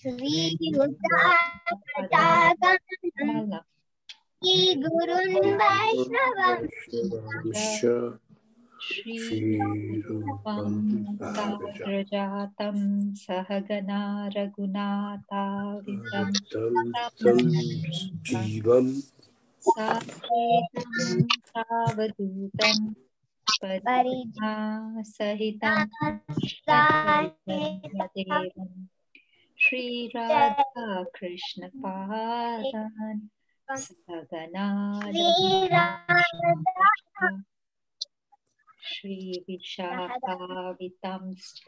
श्रीयुतापताकम् श्रीगुरुन् वैष्णवंश्च श्रीरूपं साग्रजातं सहगना रघुनाथावितं तं जीवं साकेतं सावधूतं परिजना सहितं देवं श्रीराधा कृष्ण पादान् सहगना श्रीविशाखावितांश्च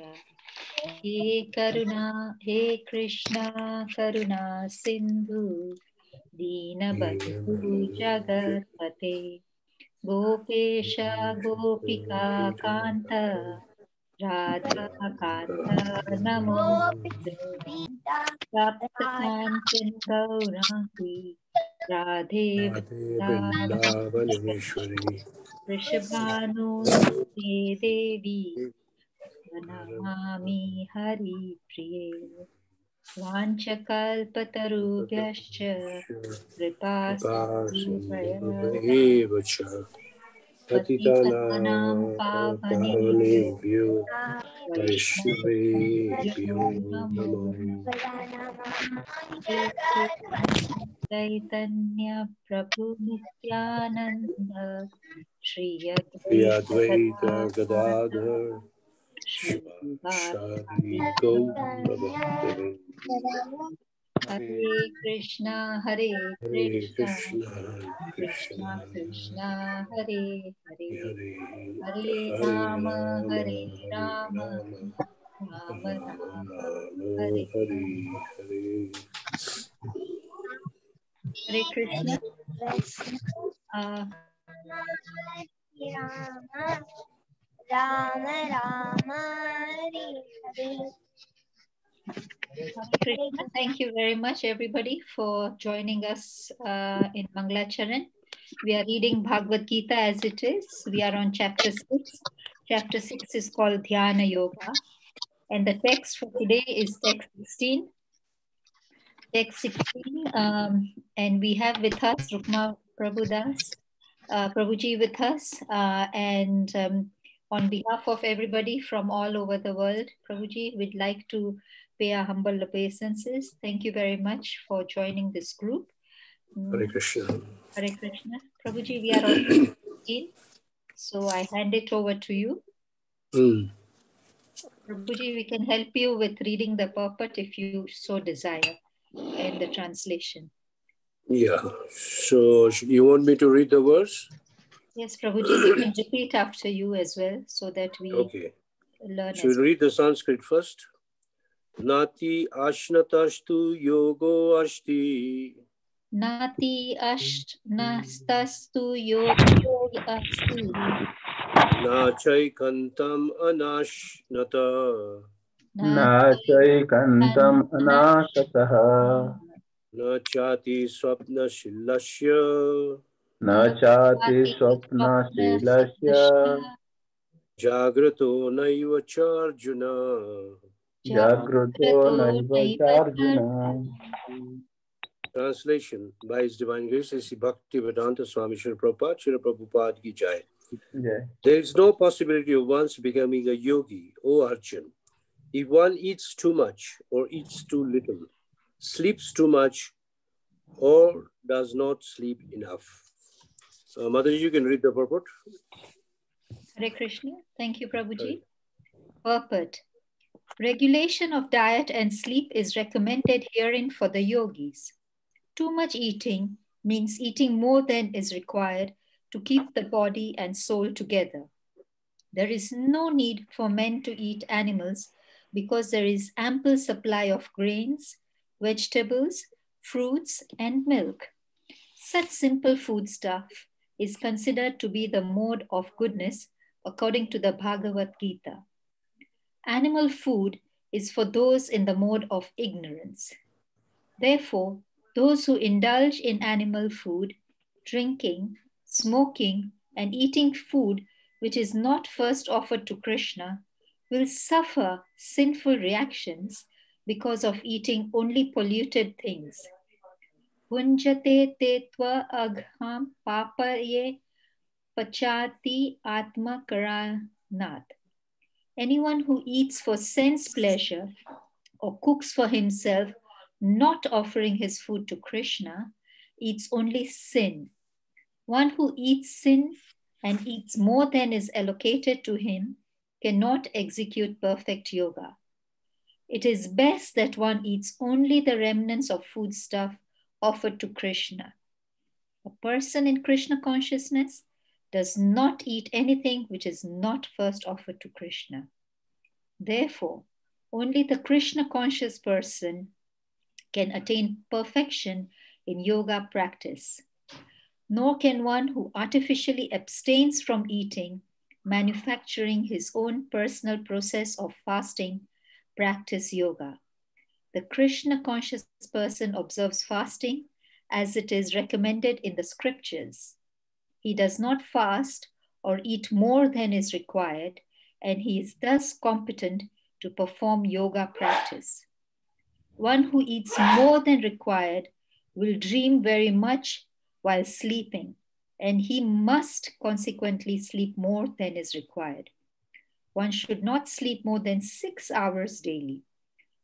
हे कृष्णा करुणा सिन्धु दीनबन्धु जगत्पते गोपेश गोपिका कान्त राधाकान्त नमोऽस्तुते सप्तकाञ्चन गौराङ्गी राधे वृन्दावनेश्वरी वृषभानुसुते देवी नमामि हरिप्रिये वाञ्छकल्पतरुभ्यश्च कृपा कृपासिन्धुभ्येव च पतितानां पावनेभ्यो वैष्णवेभ्यो वैष्णवेभ्यो नमो नमो चैतन्य प्रभु नित्यानन्द श्री श्री अद्वैत गदाधर शिवासादि गौरभक्तवे हरे Krishna Hare Hare Krishna Krishna Krishna Krishna Krishna Hare Hare Hare Hare Hare Ram Ram Hare Hare Ram Ram Ram Ram Ram Hare Hare Hare Hare Krishna Ram Ram Hare Hare. Krishna. Thank you very much, everybody, for joining us in Mangalacharan. We are reading Bhagavad Gita as it is. We are on chapter 6. Chapter 6 is called Dhyana Yoga. And the text for today is text 16. Text 16. And we have with us Rukma Prabhudas, Prabhuji with us. And on behalf of everybody from all over the world, Prabhuji, we'd like to pay our humble obeisances. Thank you very much for joining this group. Hare Krishna. Hare Krishna. Prabhuji, we are on 15, so I hand it over to you. Prabhuji, we can help you with reading the purport if you so desire and the translation. Yeah. So you want me to read the verse? Yes, Prabhuji, we can repeat after you as well so that we learn. Should we read the Sanskrit first? Nati ashnatastu yogo ashti. Nati ashnastastu yogo asti. Na chaikantam anashnata. Na chaikantam anashataha. Na chati swapna shilasya. Na chati swapna shilasya. Jagrato naiva charjuna. Jagrato naiva charjuna. Translation by His Divine Grace, Sri Bhaktivedanta Swami Srila Prabhupada, Srila Prabhupada ki jai. There is no possibility of one's becoming a yogi, O Arjun, if one eats too much or eats too little, sleeps too much or does not sleep enough. Mataji, you can read the purport. Hare Krishna. Thank you, Prabhuji. Purport. Regulation of diet and sleep is recommended herein for the yogis. Too much eating means eating more than is required to keep the body and soul together. There is no need for men to eat animals because there is ample supply of grains, vegetables, fruits, and milk. Such simple foodstuff is considered to be the mode of goodness according to the Bhagavad Gita. Animal food is for those in the mode of ignorance. Therefore, those who indulge in animal food, drinking, smoking, and eating food which is not first offered to Krishna will suffer sinful reactions because of eating only polluted things. Bhunjate te tva agham papaye pachati atma karanat. Anyone who eats for sense pleasure or cooks for himself, not offering his food to Krishna, eats only sin. One who eats sin and eats more than is allocated to him cannot execute perfect yoga. It is best that one eats only the remnants of foodstuff offered to Krishna. A person in Krishna consciousness does not eat anything which is not first offered to Krishna. Therefore, only the Krishna conscious person can attain perfection in yoga practice. Nor can one who artificially abstains from eating, manufacturing his own personal process of fasting, practice yoga. The Krishna conscious person observes fasting as it is recommended in the scriptures. He does not fast or eat more than is required, and he is thus competent to perform yoga practice. One who eats more than required will dream very much while sleeping, and he must consequently sleep more than is required. One should not sleep more than 6 hours daily.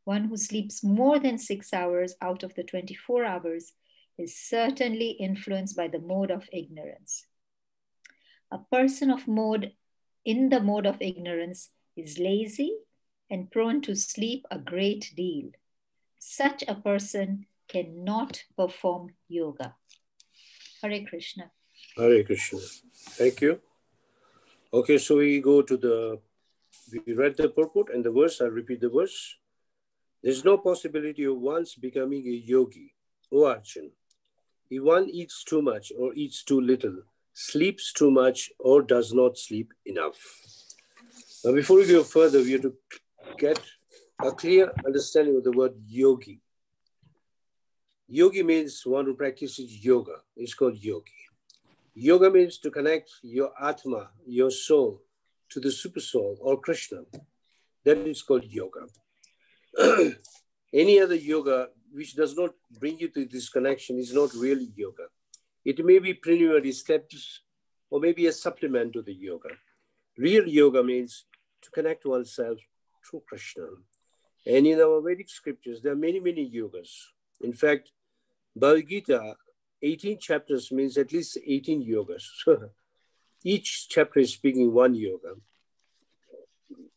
One who sleeps more than 6 hours out of the 24 hours is certainly influenced by the mode of ignorance. A person in the mode of ignorance is lazy and prone to sleep a great deal. Such a person cannot perform yoga. Hare Krishna. Hare Krishna. Thank you. Okay, so we read the purport and the verse. I'll repeat the verse. There's no possibility of one's becoming a yogi, O Arjun. If one eats too much or eats too little, sleeps too much or does not sleep enough. Now, before we go further, we have to get a clear understanding of the word yogi. Yogi means one who practices yoga. It's called yogi. Yoga means to connect your Atma, your soul, to the super soul or Krishna. That is called yoga. Any other yoga which does not bring you to this connection is not really yoga. It may be preliminary steps or maybe a supplement to the yoga. Real yoga means to connect oneself through Krishna. And in our Vedic scriptures, there are many, many yogas. In fact, Bhagavad Gita, 18 chapters means at least 18 yogas. Each chapter is speaking one yoga.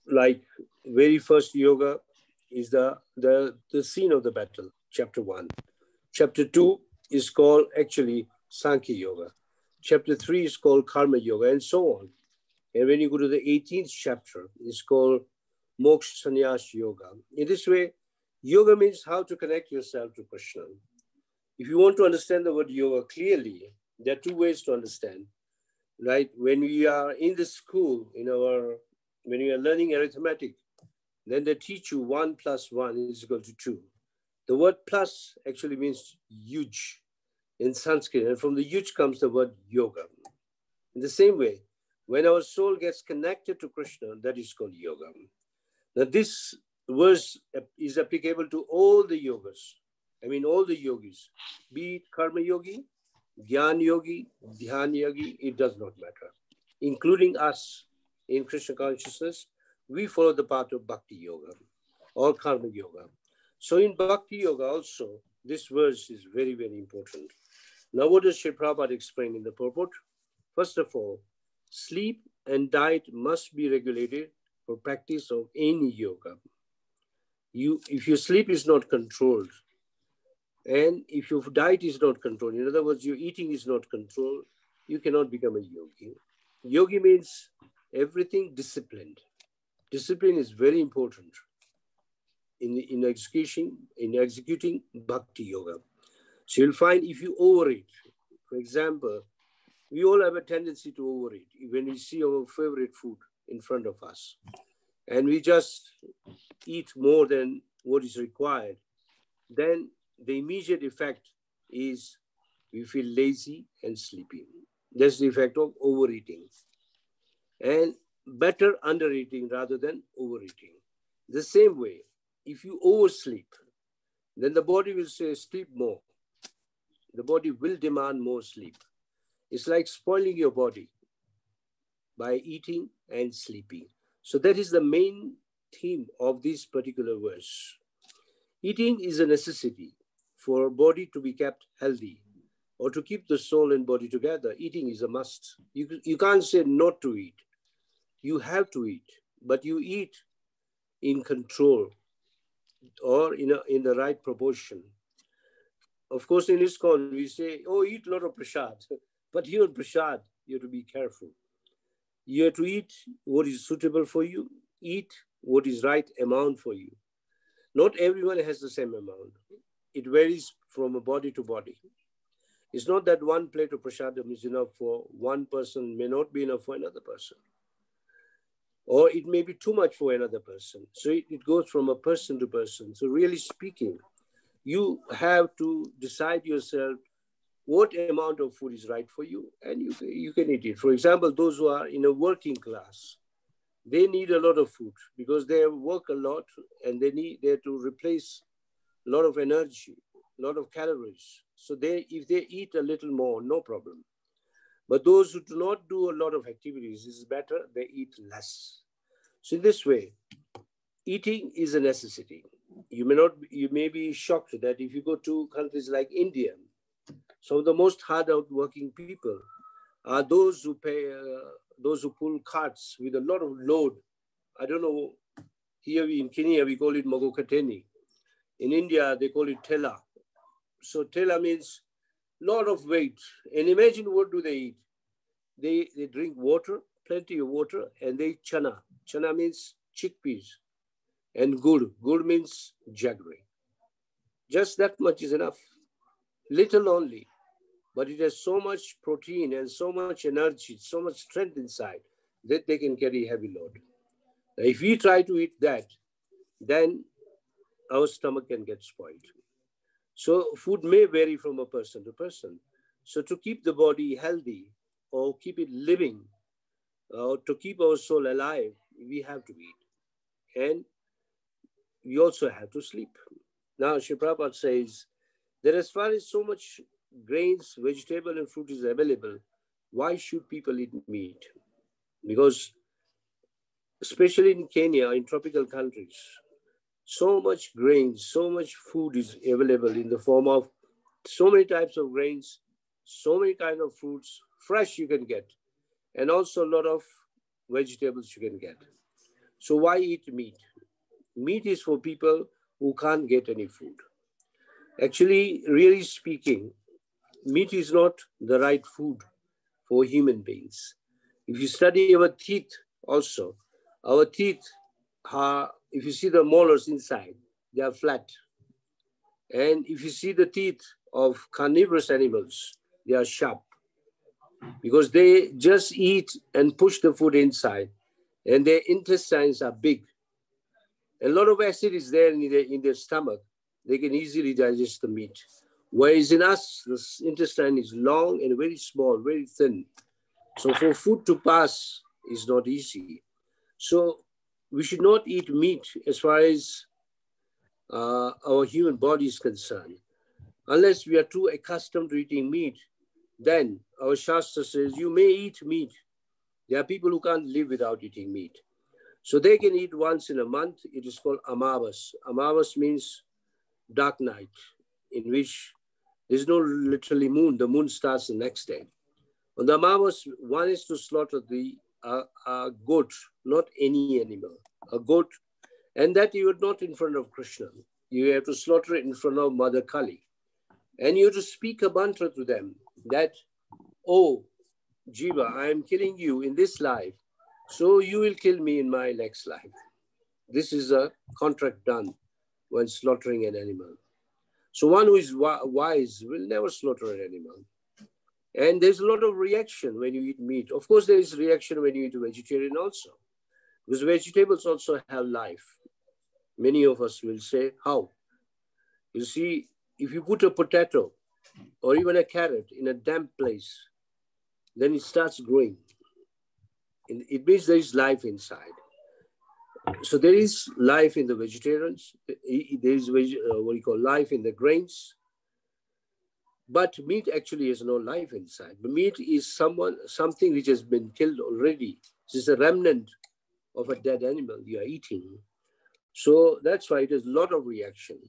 Like very first yoga is the scene of the battle, chapter 1. Chapter 2 is called actually Sankhya Yoga. Chapter 3 is called Karma Yoga, and so on. And when you go to the 18th chapter, it's called Moksha Sannyas Yoga. In this way, yoga means how to connect yourself to Krishna. If you want to understand the word yoga clearly, there are two ways to understand, right? When we are in the school, when we are learning arithmetic, then they teach you 1 + 1 is equal to 2. The word plus actually means huge in Sanskrit, and from the huge comes the word yoga. In the same way, when our soul gets connected to Krishna, that is called yoga. Now this verse is applicable to all the yogas. I mean, all the yogis, be it karma yogi, jnana yogi, dhyana yogi, it does not matter. Including us in Krishna consciousness, we follow the path of bhakti yoga or karma yoga. So in bhakti yoga also, this verse is very, very important. Now what does Srila Prabhupada explain in the purport? First of all, sleep and diet must be regulated for practice of any yoga. If your sleep is not controlled, and if your diet is not controlled, in other words, your eating is not controlled, you cannot become a yogi. Yogi means everything disciplined. Discipline is very important in executing bhakti yoga. So you'll find if you overeat, for example, we all have a tendency to overeat when we see our favorite food in front of us, and we just eat more than what is required, then the immediate effect is we feel lazy and sleepy. That's the effect of overeating. And better undereating rather than overeating. The same way, if you oversleep, then the body will say, sleep more. The body will demand more sleep. It's like spoiling your body by eating and sleeping. So that is the main theme of this particular verse. Eating is a necessity for a body to be kept healthy, or to keep the soul and body together. Eating is a must. You can't say not to eat. You have to eat, but you eat in control or in the right proportion. Of course, in ISKCON, we say, oh, eat a lot of prasad. But here in prasad, you have to be careful. You have to eat what is suitable for you. Eat what is right amount for you. Not everyone has the same amount. It varies from a body to body. It's not that one plate of prasadam is enough for one person, may not be enough for another person. Or it may be too much for another person. So it goes from a person to person. So really speaking, you have to decide yourself what amount of food is right for you, and you can eat it. For example, those who are in a working class, they need a lot of food because they work a lot and they have to replace a lot of energy, a lot of calories. So if they eat a little more, no problem. But those who do not do a lot of activities, it's better they eat less. So in this way, eating is a necessity. You may be shocked that if you go to countries like India, some of the most hard out working people are those who pull carts with a lot of load. I don't know, here in Kenya, we call it mogokateni. In India, they call it tela. So tela means lot of weight. And imagine what do they eat? They drink water, plenty of water, and they eat chana. Chana means chickpeas. And gur. Gur means jaggery. Just that much is enough. Little only. But it has so much protein and so much energy, so much strength inside that they can carry heavy load. Now, if we try to eat that, then our stomach can get spoiled. So food may vary from a person to person. So to keep the body healthy or keep it living, or to keep our soul alive, we have to eat. And we also have to sleep. Now, Srila Prabhupada says that as far as so much grains, vegetable and fruit is available, why should people eat meat? Because especially in Kenya, in tropical countries, so much grains, so much food is available in the form of so many types of grains, so many kinds of fruits, fresh you can get, and also a lot of vegetables you can get. So why eat meat? Meat is for people who can't get any food. Actually, really speaking, meat is not the right food for human beings. If you study our teeth also, our teeth are, if you see the molars inside, they are flat. And if you see the teeth of carnivorous animals, they are sharp because they just eat and push the food inside and their intestines are big. A lot of acid is there in their stomach. They can easily digest the meat. Whereas in us, the intestine is long and very small, very thin. So for food to pass is not easy. So we should not eat meat as far as our human body is concerned. Unless we are too accustomed to eating meat, then our Shastra says you may eat meat. There are people who can't live without eating meat. So they can eat once in a month. It is called Amavas. Amavas means dark night, in which there's no literally moon. The moon starts the next day. On the Amavas, one is to slaughter a goat, not any animal, a goat. And that you are not in front of Krishna. You have to slaughter it in front of Mother Kali. And you have to speak a mantra to them that, oh, Jiva, I am killing you in this life, so you will kill me in my next life. This is a contract done when slaughtering an animal. So one who is wise will never slaughter an animal. And there's a lot of reaction when you eat meat. Of course, there is reaction when you eat vegetarian also. Because vegetables also have life. Many of us will say, how? You see, if you put a potato or even a carrot in a damp place, then it starts growing. It means there is life inside. So there is life in the vegetarians. There is what you call life in the grains. But meat actually has no life inside. The meat is something which has been killed already. This is a remnant of a dead animal you are eating. So that's why it is a lot of reaction.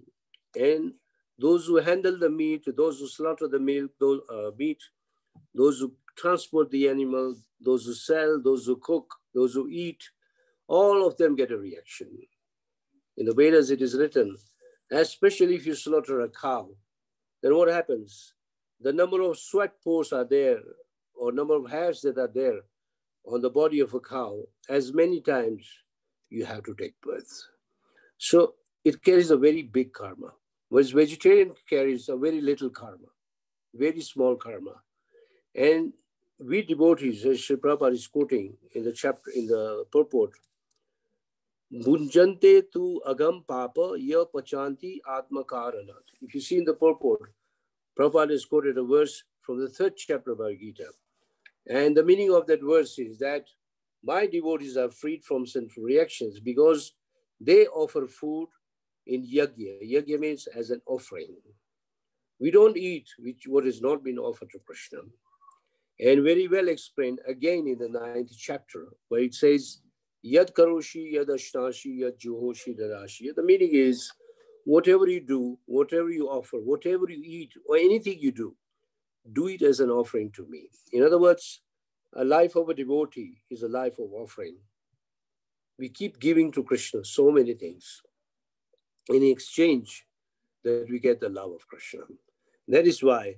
And those who handle the meat, those who slaughter the meat, those who transport the animal, those who sell, those who cook, those who eat, all of them get a reaction. In the Vedas, it is written, especially if you slaughter a cow, then what happens? The number of sweat pores are there, or number of hairs that are there on the body of a cow, as many times you have to take birth. So it carries a very big karma, whereas vegetarian carries a very little karma, very small karma. And we devotees, as Sri Prabhupada is quoting in the chapter, in the purport, Bunjante tu agam papa ya pachanti atma karanat. If you see in the purport, Prabhupada has quoted a verse from the 3rd chapter of Bhagavad Gita. And the meaning of that verse is that my devotees are freed from sinful reactions because they offer food in yajna. Yajna means as an offering. We don't eat what has not been offered to Krishna. And very well explained again in the 9th chapter, where it says, Yad karoshi, yad ashnashi, yad juhoshi, dadashi. The meaning is, whatever you do, whatever you offer, whatever you eat, or anything you do it as an offering to me. In other words, a life of a devotee is a life of offering. We keep giving to Krishna so many things. In exchange, that we get the love of Krishna. That is why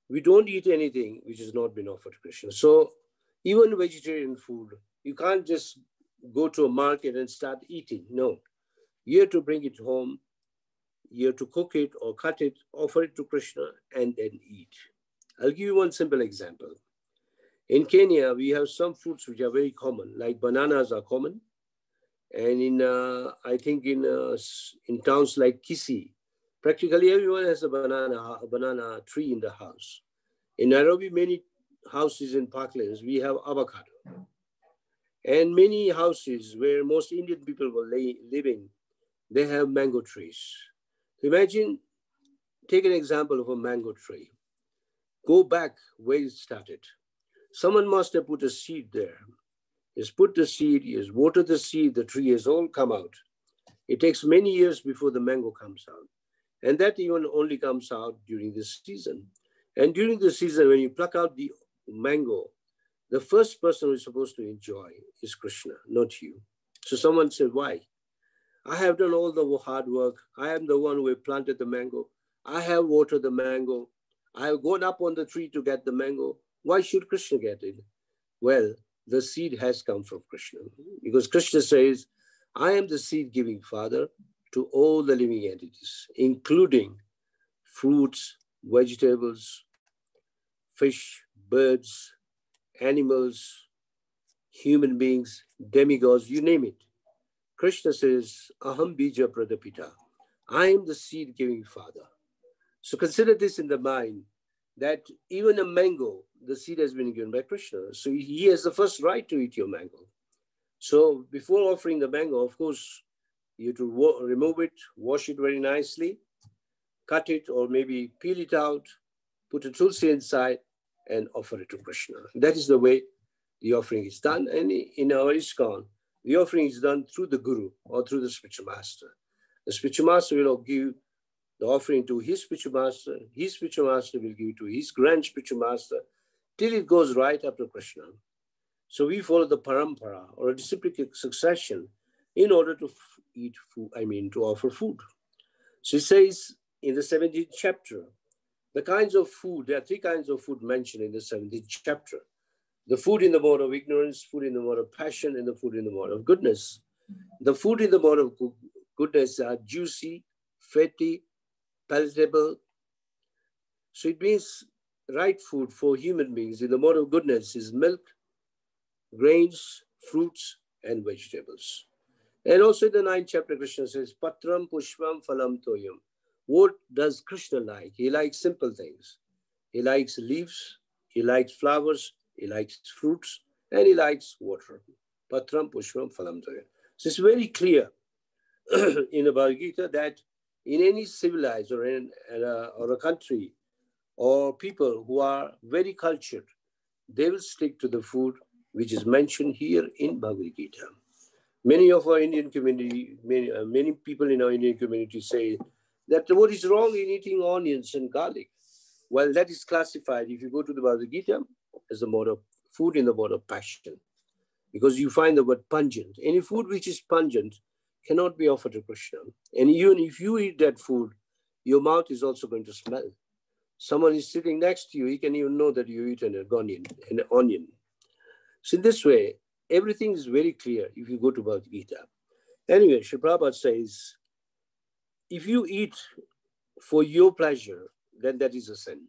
we don't eat anything which has not been offered to Krishna. So even vegetarian food, you can't just go to a market and start eating. No, you have to bring it home. You have to cook it or cut it, offer it to Krishna, and then eat. I'll give you one simple example. In Kenya, we have some fruits which are very common, like bananas are common. And I think in towns like Kisii, practically everyone has a banana tree in the house. In Nairobi, many houses in parklands, we have avocado. And many houses where most Indian people were living, they have mango trees. Imagine, take an example of a mango tree. Go back where it started. Someone must have put a seed there. He has put the seed, he has watered the seed, the tree has all come out. It takes many years before the mango comes out. And that even only comes out during the season. And during the season, when you pluck out the mango, the first person who is supposed to enjoy is Krishna, not you. So someone said, why? I have done all the hard work. I am the one who have planted the mango. I have watered the mango. I have gone up on the tree to get the mango. Why should Krishna get it? Well, the seed has come from Krishna. Because Krishna says, I am the seed-giving Father to all the living entities, including fruits, vegetables, fish, birds, animals, human beings, demigods, you name it. Krishna says, Aham bija pradapita. I am the seed-giving Father. So consider this in the mind, that even a mango, the seed has been given by Krishna. So he has the first right to eat your mango. So before offering the mango, of course, you have to remove it, wash it very nicely, cut it or maybe peel it out, put a tulsi inside and offer it to Krishna. That is the way the offering is done. And in our ISKCON, the offering is done through the Guru or through the spiritual master. The spiritual master will give the offering to his spiritual master will give it to his grand spiritual master, till it goes right up to Krishna. So we follow the parampara or a disciplic succession in order to eat food, to offer food. So it says in the 17th chapter, the kinds of food, there are 3 kinds of food mentioned in the 17th chapter. The food in the mode of ignorance, food in the mode of passion, and the food in the mode of goodness. The food in the mode of goodness are juicy, fatty, palatable. So it means right food for human beings in the mode of goodness is milk, grains, fruits, and vegetables. And also in the 9th chapter, Krishna says, Patram Pushpam Phalam Toyam. What does Krishna like? He likes simple things. He likes leaves, he likes flowers, he likes fruits, and he likes water. Patram Pushpam Phalam Toyam. So it's very clear in the Bhagavad Gita that in any civilized or a country or people who are very cultured, they will stick to the food which is mentioned here in Bhagavad Gita. Many of our Indian community, many people in our Indian community say that what is wrong in eating onions and garlic? Well, that is classified, if you go to the Bhagavad Gita, as a mode of food in the mode of passion. Because you find the word pungent. Any food which is pungent cannot be offered to Krishna. And even if you eat that food, your mouth is also going to smell. Someone is sitting next to you, he can even know that you eaten an onion. So in this way, everything is very clear if you go to Bhagavad Gita. Anyway, Srila Prabhupada says, if you eat for your pleasure, then that is a sin.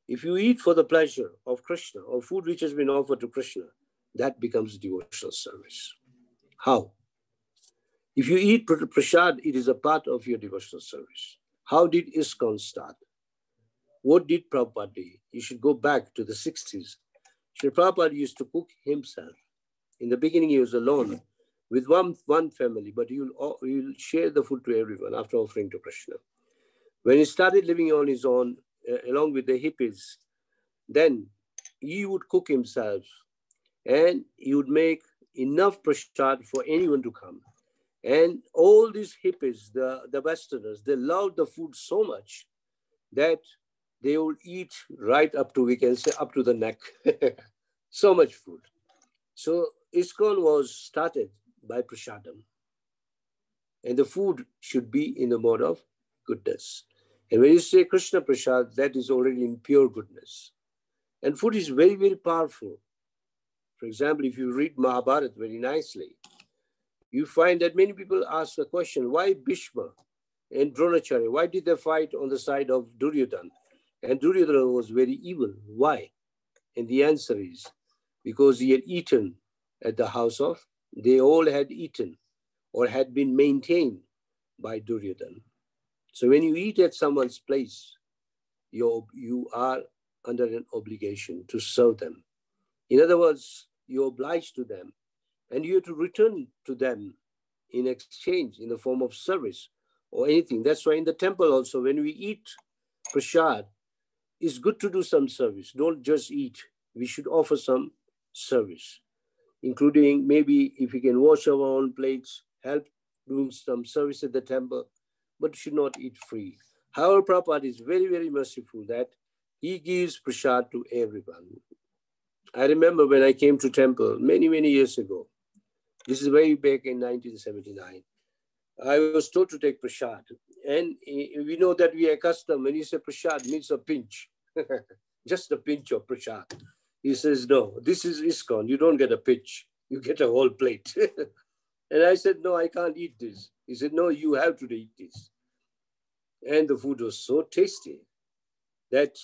If you eat for the pleasure of Krishna, or food which has been offered to Krishna, that becomes devotional service. How? If you eat prasad, it is a part of your devotional service. How did ISKCON start? What did Prabhupada do? You should go back to the 60s. Srila Prabhupada used to cook himself. In the beginning, he was alone with one family, but he'll share the food to everyone after offering to Krishna. When he started living on his own, along with the hippies, then he would cook himself and he would make enough prasad for anyone to come. And all these hippies, the Westerners, they loved the food so much that they would eat right up to, we can say, up to the neck. So much food. So ISKCON was started by prasadam. And the food should be in the mode of goodness. And when you say Krishna Prasad, that is already in pure goodness. And food is very, very powerful. For example, if you read Mahabharata very nicely, you find that many people ask the question, why Bhishma and Dronacharya, why did they fight on the side of Duryodhana? And Duryodhana was very evil. Why? And the answer is, because he had eaten at the house of, they all had eaten or had been maintained by Duryodhana. So when you eat at someone's place, you are under an obligation to serve them. In other words, you're obliged to them and you have to return to them in exchange in the form of service or anything. That's why in the temple also, when we eat prasad, it's good to do some service. Don't just eat. We should offer some service, including maybe if we can wash our own plates, help doing some service at the temple, but should not eat free. However, Prabhupada is very, very merciful that he gives prasad to everyone. I remember when I came to temple many, many years ago. This is way back in 1979. I was told to take prasad. And we know that we are accustomed, when you say prasad, means a pinch. Just a pinch of prasad. He says, no, this is ISKCON. You don't get a pinch. You get a whole plate. And I said, no, I can't eat this. He said, no, you have to eat this. And the food was so tasty that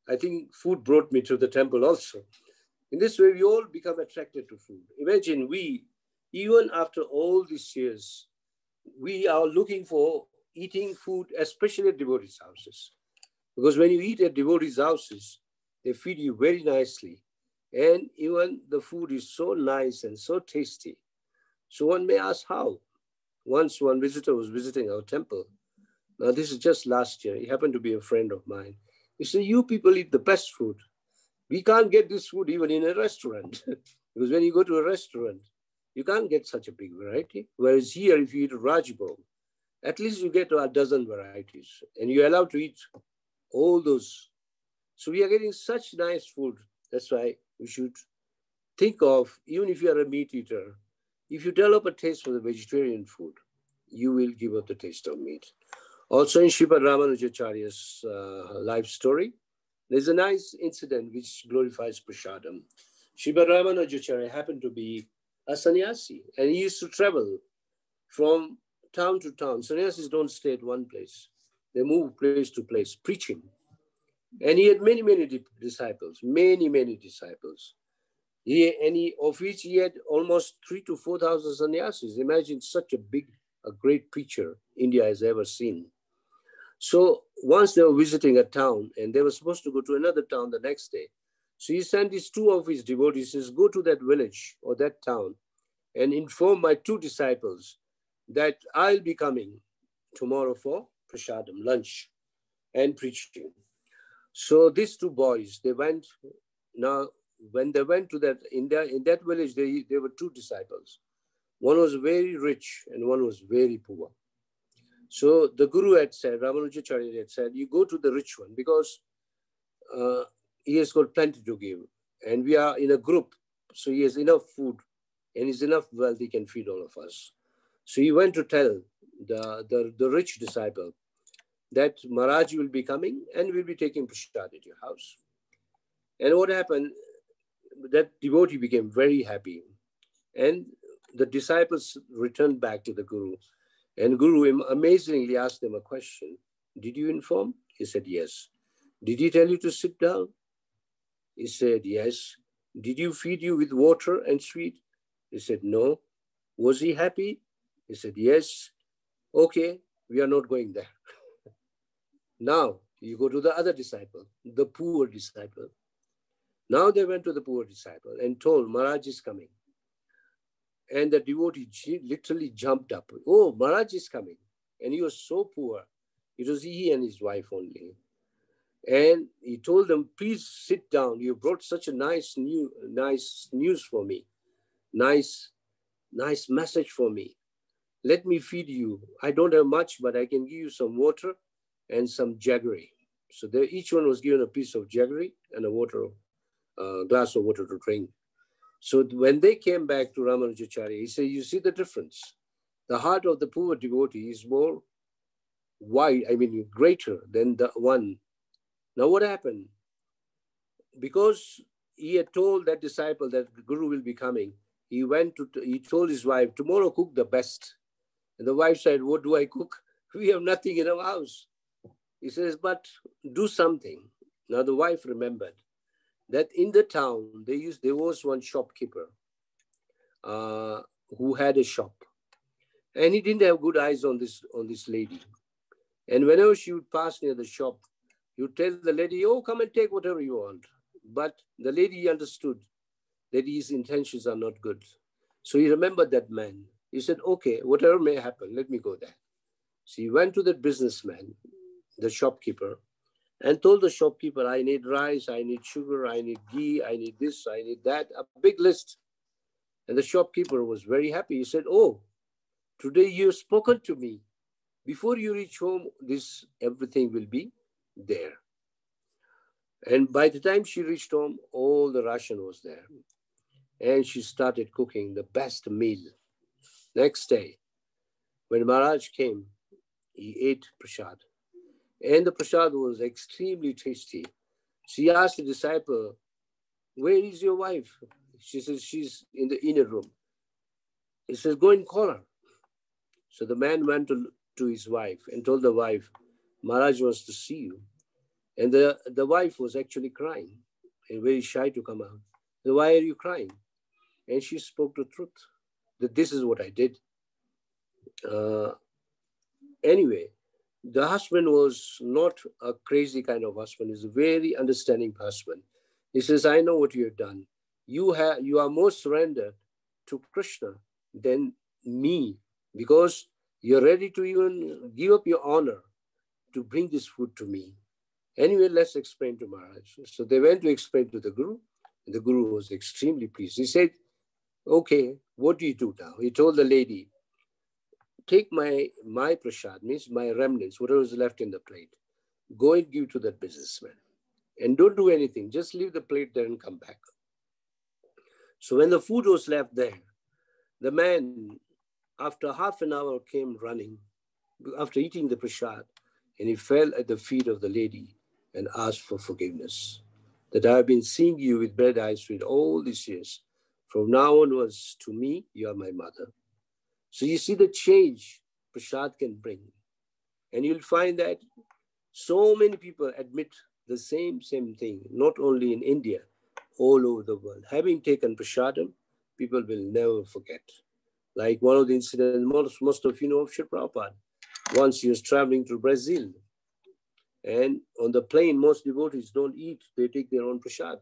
I think food brought me to the temple also. In this way, we all become attracted to food. Imagine we, even after all these years, we are looking for eating food, especially at devotees' houses. Because when you eat at devotees' houses, they feed you very nicely. And even the food is so nice and so tasty. So one may ask how. Once one visitor was visiting our temple. Now this is just last year. He happened to be a friend of mine. He said, you people eat the best food. We can't get this food even in a restaurant. Because when you go to a restaurant, you can't get such a big variety. Whereas here, if you eat a Rajbhog, at least you get a dozen varieties. And you're allowed to eat all those. So we are getting such nice food. That's why we should think of, even if you are a meat eater, if you develop a taste for the vegetarian food, you will give up the taste of meat. Also in Sripad Ramanujacharya's life story, there's a nice incident which glorifies prasadam. Sripad Ramanujacharya happened to be a sannyasi and he used to travel from town to town. Sannyasis don't stay at one place. They move place to place preaching. And he had many, many disciples, many disciples. Of which he had almost 3,000 to 4,000 sannyasis. Imagine such a great preacher India has ever seen. So once they were visiting a town and they were supposed to go to another town the next day. So he sent these two of his devotees, says, go to that village or that town and inform my 2 disciples that I'll be coming tomorrow for prasadam, lunch, and preaching. So these 2 boys, they went. Now, when they went to that, in that village, there were 2 disciples. One was very rich and one was very poor. So the Guru had said, Ramanujacharya had said, you go to the rich one because he has got plenty to give. And we are in a group, so he has enough food and he's enough wealth, he can feed all of us. So he went to tell the rich disciple that Maharaj will be coming and will be taking prasad at your house. And what happened, that devotee became very happy. And the disciples returned back to the Guru. And Guru amazingly asked them a question. Did you inform? He said, yes. Did he tell you to sit down? He said, yes. Did you feed you with water and sweet? He said, no. Was he happy? He said, yes. Okay, we are not going there. Now, you go to the other disciple, the poor disciple. Now they went to the poor disciple and told, Maharaj is coming. And the devotee literally jumped up. Oh, Maharaj is coming. And he was so poor. It was he and his wife only. And he told them, please sit down. You brought such a nice news for me. Nice message for me. Let me feed you. I don't have much, but I can give you some water and some jaggery. So each one was given a piece of jaggery and a glass of water to drink. So when they came back to Ramanujacharya, he said, you see the difference. The heart of the poor devotee is more wide, greater than the one. Now what happened? Because he had told that disciple that the Guru will be coming, he told his wife, tomorrow cook the best. And the wife said, what do I cook? We have nothing in our house. He says, but do something. Now the wife remembered that in the town, there was one shopkeeper who had a shop. And he didn't have good eyes on this lady. And whenever she would pass near the shop, he would tell the lady, oh, come and take whatever you want. But the lady understood that his intentions are not good. So he remembered that man. He said, okay, whatever may happen, let me go there. So he went to that businessman, the shopkeeper, and told the shopkeeper, I need rice, I need sugar, I need ghee, I need this, I need that, a big list. And the shopkeeper was very happy. He said, oh, today you've spoken to me. Before you reach home, everything will be there. And by the time she reached home, all the ration was there. And she started cooking the best meal. Next day, when Maharaj came, he ate prasad. And the prasad was extremely tasty. She asked the disciple, where is your wife? She says, she's in the inner room. He says, go and call her. So the man went to his wife and told the wife, Maharaj wants to see you. And the wife was actually crying and very shy to come out. So why are you crying? And she spoke the truth, that this is what I did. Anyway, the husband was not a crazy kind of husband. He's a very understanding husband. He says, I know what you have done. You are more surrendered to Krishna than me, because you're ready to even give up your honor to bring this food to me. Anyway, let's explain to Maharaj. So they went to explain to the Guru, and the Guru was extremely pleased. He said, okay, what do you do now? He told the lady, take my prasad, means my remnants, whatever is left in the plate, go and give to that businessman. And don't do anything, just leave the plate there and come back. So when the food was left there, the man, after half an hour, came running, after eating the prasad, and he fell at the feet of the lady and asked for forgiveness. That I have been seeing you with bread eyes with all these years. From now onwards, to me, you are my mother. So you see the change prasad can bring. And you'll find that so many people admit the same thing, not only in India, all over the world. Having taken prasadam, people will never forget. Like one of the incidents, most of you know of Srila Prabhupada. Once he was traveling to Brazil, and on the plane, most devotees don't eat, they take their own prasad.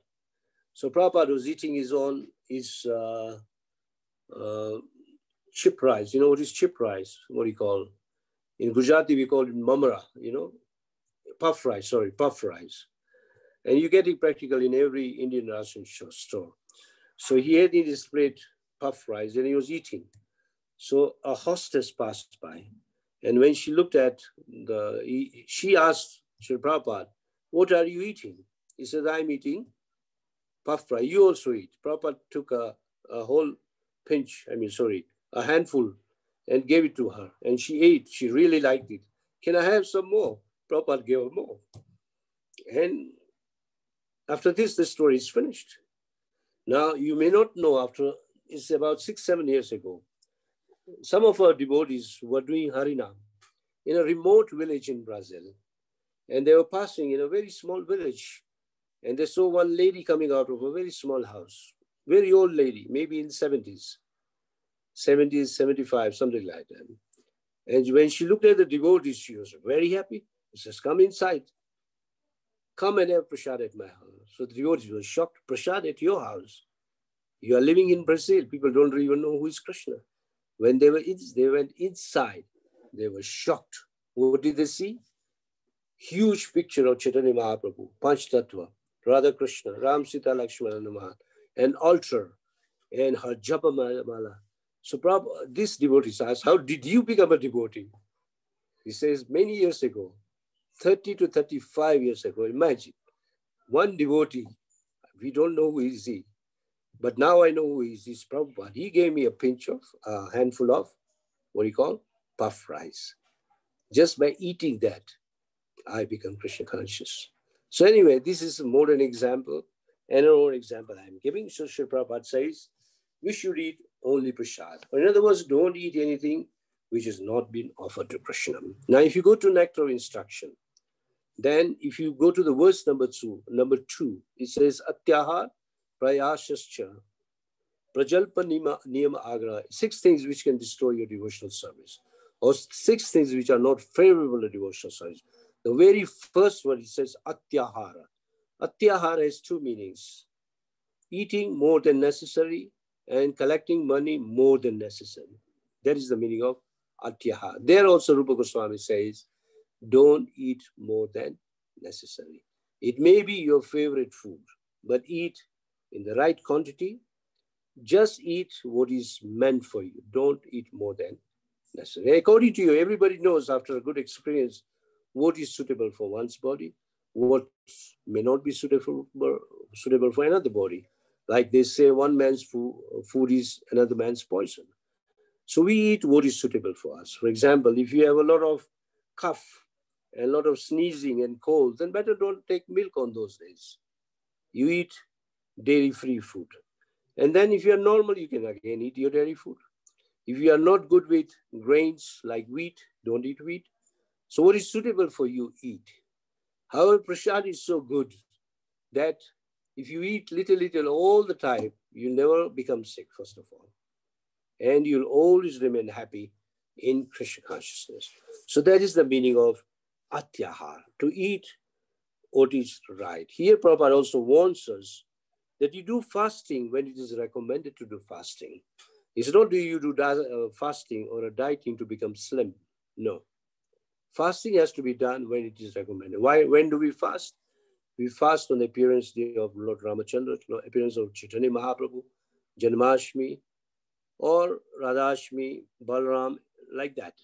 So Prabhupada was eating his chip rice. You know what is chip rice? What do you call? In Gujarati, we call it mamra, you know, puff rice, puff rice. And you get it practically in every Indian ration store. So he had in his plate puff rice and he was eating. So a hostess passed by. And when she looked at she asked Srila Prabhupada, what are you eating? He said, I'm eating puff fry. You also eat. Prabhupada took a whole pinch, a handful and gave it to her. And she ate. She really liked it. Can I have some more? Prabhupada gave her more. And after this, the story is finished. Now, you may not know, it's about 6-7 years ago, some of our devotees were doing Harinam in a remote village in Brazil. And they were passing in a very small village. And they saw one lady coming out of a very small house, very old lady, maybe in 70s, 75, something like that. And when she looked at the devotees, she was very happy. She says, come inside. Come and have prasad at my house. So the devotees were shocked. Prasad at your house? You are living in Brazil. People don't even know who is Krishna. When they went inside, they were shocked. What did they see? Huge picture of Chaitanya Mahaprabhu, Panch Tattva, Radha Krishna, Ram Sita Lakshmana Namaha, an altar, and her japa mala. So this devotee asked, how did you become a devotee? He says, many years ago, 30 to 35 years ago, imagine, one devotee, we don't know who is he, but now I know who is this Prabhupada. He gave me a handful of, puff rice. Just by eating that, I become Krishna conscious. So anyway, this is more an example, and another example I am giving. So Srila Prabhupada says, we should eat only prasad. Or in other words, don't eat anything which has not been offered to Krishna. Now, if you go to Nectar of Instruction, then if you go to the verse number two, it says, Atyahar prayashascha prajalpa niyama agra, 6 things which can destroy your devotional service, or 6 things which are not favorable to devotional service. The very first one, it says atyahara. Atyahara has 2 meanings. Eating more than necessary and collecting money more than necessary. That is the meaning of atyahara. There also Rupa Goswami says, don't eat more than necessary. It may be your favorite food, but eat in the right quantity. Just eat what is meant for you. Don't eat more than necessary. According to you, everybody knows after a good experience what is suitable for one's body, what may not be suitable for another body. Like they say, one man's food is another man's poison. So we eat what is suitable for us. For example, if you have a lot of cough and a lot of sneezing and cold, then better don't take milk on those days. You eat dairy-free food. And then if you are normal, you can again eat your dairy food. If you are not good with grains like wheat, don't eat wheat. So what is suitable for you, eat. However, prasad is so good that if you eat little all the time, you never become sick, first of all. And you'll always remain happy in Krishna consciousness. So that is the meaning of atyahar, to eat what is right. Here Prabhupada also warns us that you do fasting when it is recommended to do fasting. It's not do you do fasting or a dieting to become slim. No. Fasting has to be done when it is recommended. Why? When do we fast? We fast on the appearance day of Lord Ramachandra, appearance of Chaitanya Mahaprabhu, Janmashtami, or Radhashmi, Balaram, like that.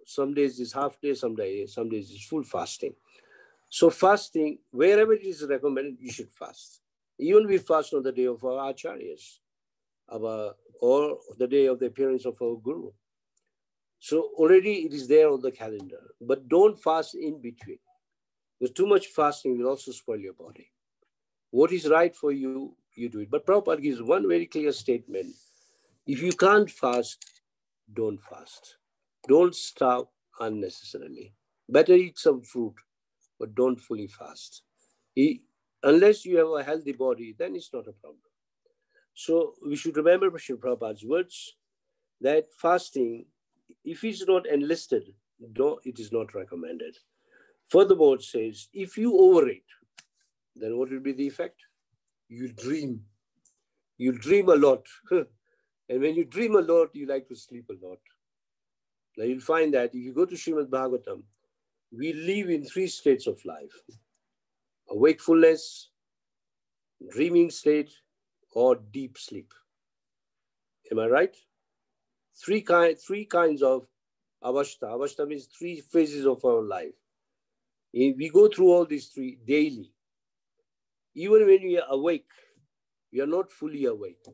Some days is half day, some days is full fasting. So fasting, wherever it is recommended, you should fast. Even we fast on the day of our acharyas, or the day of the appearance of our guru. So already it is there on the calendar, but don't fast in between. Because too much fasting will also spoil your body. What is right for you, you do it. But Prabhupada gives one very clear statement. If you can't fast, don't fast. Don't starve unnecessarily. Better eat some fruit, but don't fully fast. Unless you have a healthy body, then it's not a problem. So we should remember Srila Prabhupada's words that fasting, if it's not enlisted, it is not recommended. Furthermore, it says, if you overeat, then what will be the effect? You dream. You dream a lot. And when you dream a lot, you like to sleep a lot. Now you'll find that if you go to Srimad Bhagavatam, we live in 3 states of life: a wakefulness, dreaming state, or deep sleep. Am I right? Three kinds of avastha. Avastha means 3 phases of our life. We go through all these 3 daily. Even when we are awake, we are not fully awake.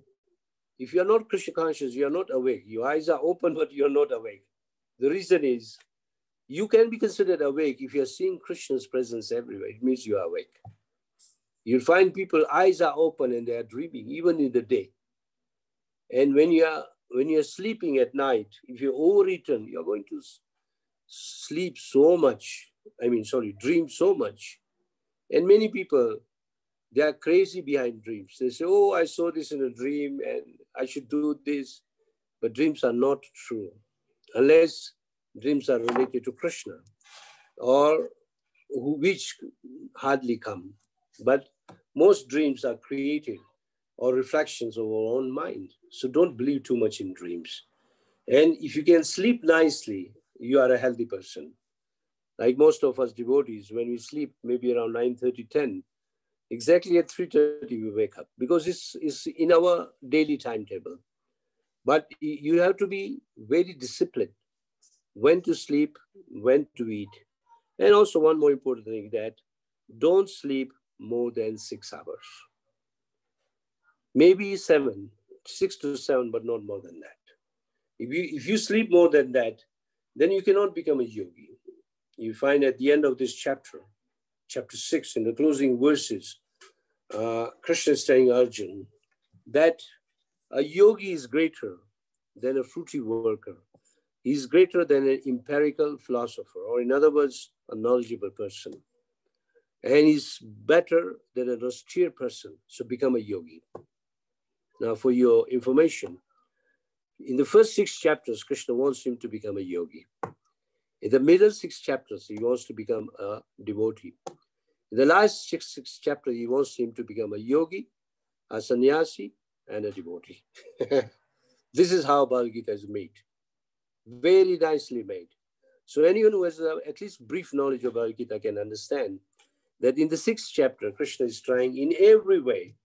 If you are not Krishna conscious, you are not awake. Your eyes are open, but you are not awake. The reason is, you can be considered awake if you are seeing Krishna's presence everywhere. It means you are awake. You'll find people, eyes are open and they are dreaming, even in the day. And when you are sleeping at night, if you're overeaten, you're going to sleep so much. Dream so much. And many people, they are crazy behind dreams. They say, oh, I saw this in a dream and I should do this. But dreams are not true, unless dreams are related to Krishna, or which hardly come. But most dreams are created or reflections of our own mind. So don't believe too much in dreams. And if you can sleep nicely, you are a healthy person. Like most of us devotees, when we sleep maybe around 9:30, 10, exactly at 3:30 we wake up, because it's in our daily timetable. But you have to be very disciplined when to sleep, when to eat. And also one more important thing, that don't sleep more than 6 hours. Maybe 6 to 7, but not more than that. If you sleep more than that, then you cannot become a yogi. You find at the end of this chapter 6, in the closing verses, Krishna is telling Arjuna that a yogi is greater than a fruity worker. He is greater than an empirical philosopher, or in other words, a knowledgeable person. And he's better than an austere person. So become a yogi. Now, for your information, in the first 6 chapters, Krishna wants him to become a yogi. In the middle 6 chapters, he wants to become a devotee. In the last 6 chapters, he wants him to become a yogi, a sannyasi, and a devotee. This is how Bhagavad Gita is made. Very nicely made. So anyone who has at least brief knowledge of Bhagavad Gita can understand that in the 6th chapter, Krishna is trying in every way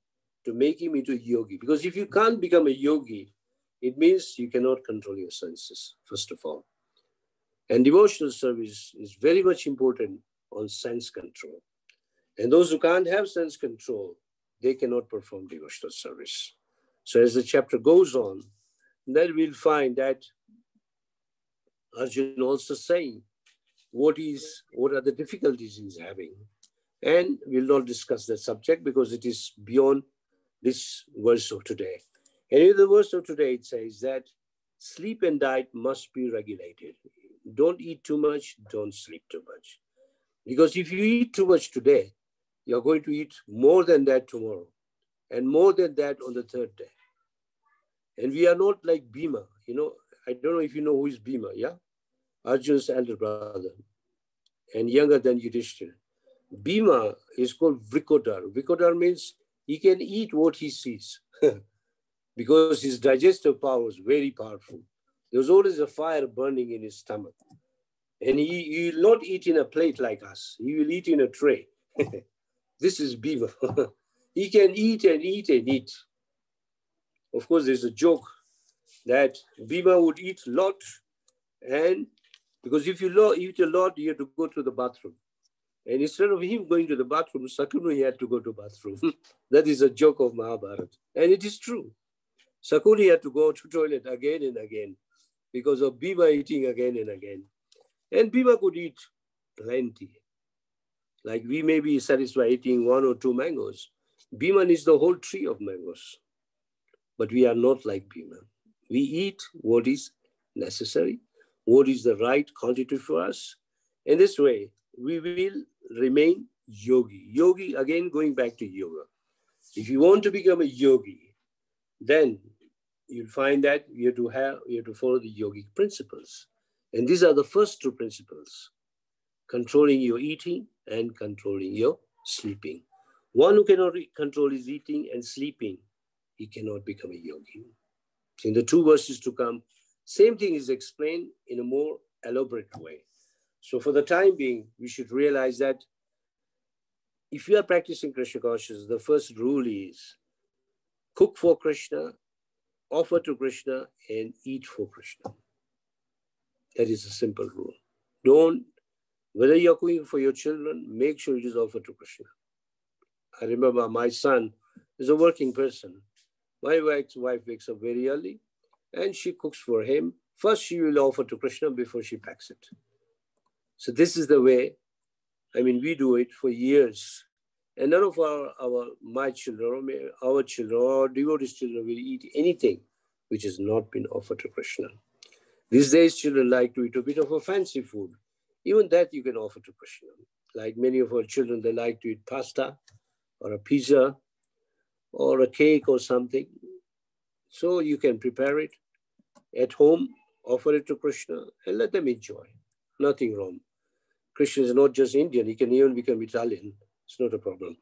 to make him into a yogi. Because if you can't become a yogi, it means you cannot control your senses, first of all. And devotional service is very much important on sense control. And those who can't have sense control, they cannot perform devotional service. So as the chapter goes on, then we'll find that Arjuna also saying what are the difficulties he's having. And we'll not discuss that subject because it is beyond this verse of today. And in the verse of today, it says that sleep and diet must be regulated. Don't eat too much, don't sleep too much. Because if you eat too much today, you're going to eat more than that tomorrow, and more than that on the 3rd day. And we are not like Bhima. I don't know if you know who is Bhima, yeah? Arjuna's elder brother, and younger than Yudhishthira. Bhima is called Vrikodar. Vrikodar means he can eat what he sees because his digestive power is very powerful. There's always a fire burning in his stomach. And he will not eat in a plate like us. He will eat in a tray. This is Bhima. He can eat and eat and eat. Of course, there's a joke that Bhima would eat a lot, and because if you eat a lot, you have to go to the bathroom. And instead of him going to the bathroom, Sakuni had to go to the bathroom. That is a joke of Mahabharata. And it is true. Sakuni had to go to the toilet again and again because of Bhima eating again and again. And Bhima could eat plenty. Like we may be satisfied eating 1 or 2 mangoes. Bhima needs the whole tree of mangoes. But we are not like Bhima. We eat what is necessary, what is the right quantity for us. In this way, we will remain yogi. Yogi, again, going back to yoga. If you want to become a yogi, then you'll find that you have to follow the yogic principles. And these are the first 2 principles: controlling your eating and controlling your sleeping. One who cannot control his eating and sleeping, he cannot become a yogi. In the 2 verses to come, same thing is explained in a more elaborate way. So for the time being, we should realize that if you are practicing Krishna consciousness, the first rule is cook for Krishna, offer to Krishna, and eat for Krishna. That is a simple rule. Don't, whether you're cooking for your children, make sure it is offered to Krishna. I remember my son is a working person. My wife wakes up very early and she cooks for him. First, she will offer to Krishna before she packs it. So this is the way, I mean, we do it for years. And none of my children, or our children, or devotees' children will eat anything which has not been offered to Krishna. These days, children like to eat a bit of a fancy food. Even that you can offer to Krishna. Like many of our children, they like to eat pasta or a pizza or a cake or something. So you can prepare it at home, offer it to Krishna, and let them enjoy. Nothing wrong. Krishna is not just Indian. He can even become Italian. It's not a problem.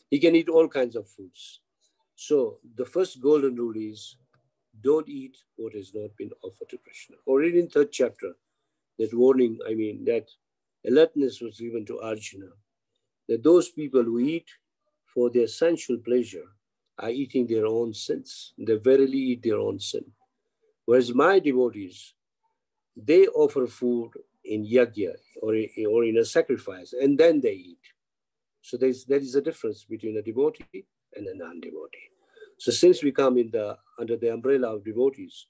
He can eat all kinds of foods. So the first golden rule is don't eat what has not been offered to Krishna. Already in 3rd chapter, that warning, I mean, that alertness was given to Arjuna, that those people who eat for their sensual pleasure are eating their own sins. They verily eat their own sin. Whereas my devotees, they offer food in yajna or in a sacrifice, and then they eat. So there is a difference between a devotee and a non-devotee. So since we come under the umbrella of devotees,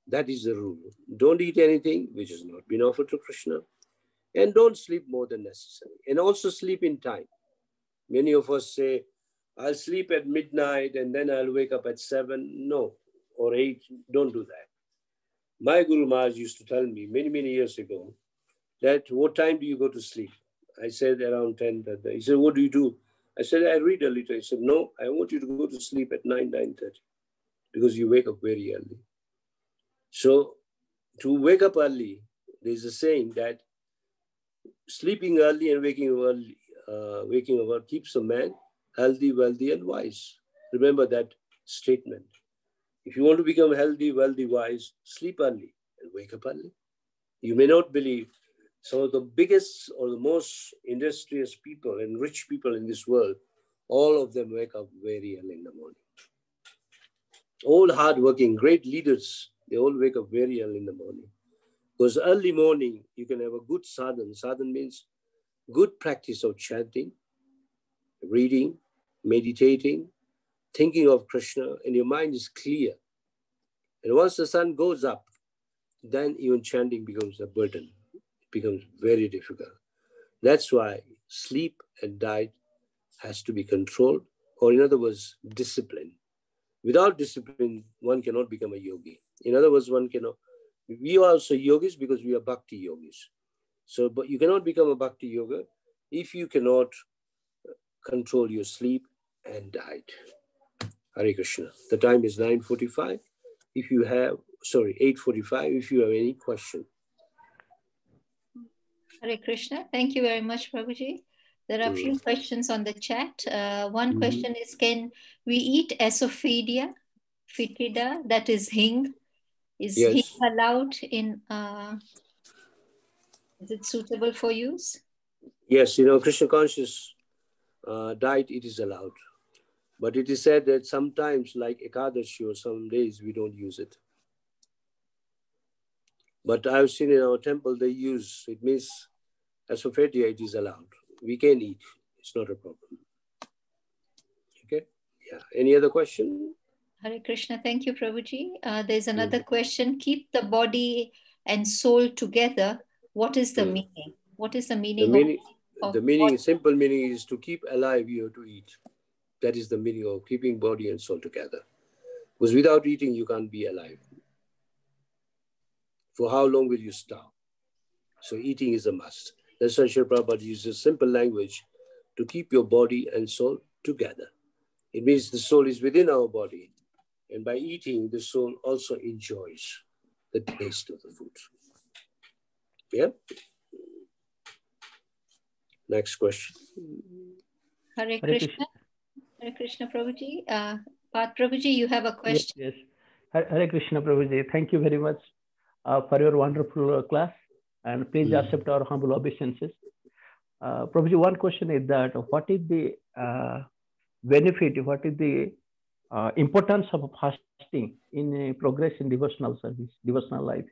that is the rule. Don't eat anything which has not been offered to Krishna, and don't sleep more than necessary. And also sleep in time. Many of us say, I'll sleep at midnight and then I'll wake up at 7. No, or 8. Don't do that. My Guru Maharaj used to tell me many, many years ago that, what time do you go to sleep? I said around 10. He said, what do you do? I said, I read a little. He said, no, I want you to go to sleep at 9, 9:30 because you wake up very early. So to wake up early, there's a saying that sleeping early and waking up keeps a man healthy, wealthy, and wise. Remember that statement. If you want to become healthy, wealthy, wise, sleep early and wake up early. You may not believe, some of the biggest or the most industrious people and rich people in this world, all of them wake up very early in the morning. All hardworking, great leaders, they all wake up very early in the morning. Because early morning, you can have a good sadhana. Sadhana means good practice of chanting, reading, meditating, thinking of Krishna, and your mind is clear. And once the sun goes up, then even chanting becomes a burden. It becomes very difficult. That's why sleep and diet has to be controlled, or in other words, discipline. Without discipline, one cannot become a yogi. In other words, one cannot. We are also yogis because we are bhakti yogis. So, but you cannot become a bhakti yoga if you cannot control your sleep and diet. Hare Krishna. The time is 9:45. If you have, 8:45. If you have any question. Hare Krishna. Thank you very much, Prabhuji. There are a few questions on the chat. One question is, can we eat esophagia fetida, that is hing? Is hing allowed in, is it suitable for use? Yes, Krishna conscious diet, it is allowed. But it is said that sometimes, like Ekadashi or some days, we don't use it. But I've seen in our temple, they use, it means esophagia, it is allowed. We can eat. It's not a problem. Okay. Yeah. Any other question? Hare Krishna. Thank you, Prabhuji. There's another question. Keep the body and soul together. What is the meaning? What is the meaning The meaning, simple meaning is to keep alive, you have to eat. That is the meaning of keeping body and soul together. Because without eating, you can't be alive. For how long will you starve? So eating is a must. That's why Srila Prabhupada uses simple language to keep your body and soul together. It means the soul is within our body. And by eating, the soul also enjoys the taste of the food. Yeah? Next question. Hare Krishna. Hare Krishna, Prabhuji. Parth Prabhuji, you have a question? Yes. Hare Krishna, Prabhuji. Thank you very much for your wonderful class, and please accept our humble obeisances. Prabhuji, one question is that what is the benefit, what is the importance of fasting in progress in devotional service, devotional life?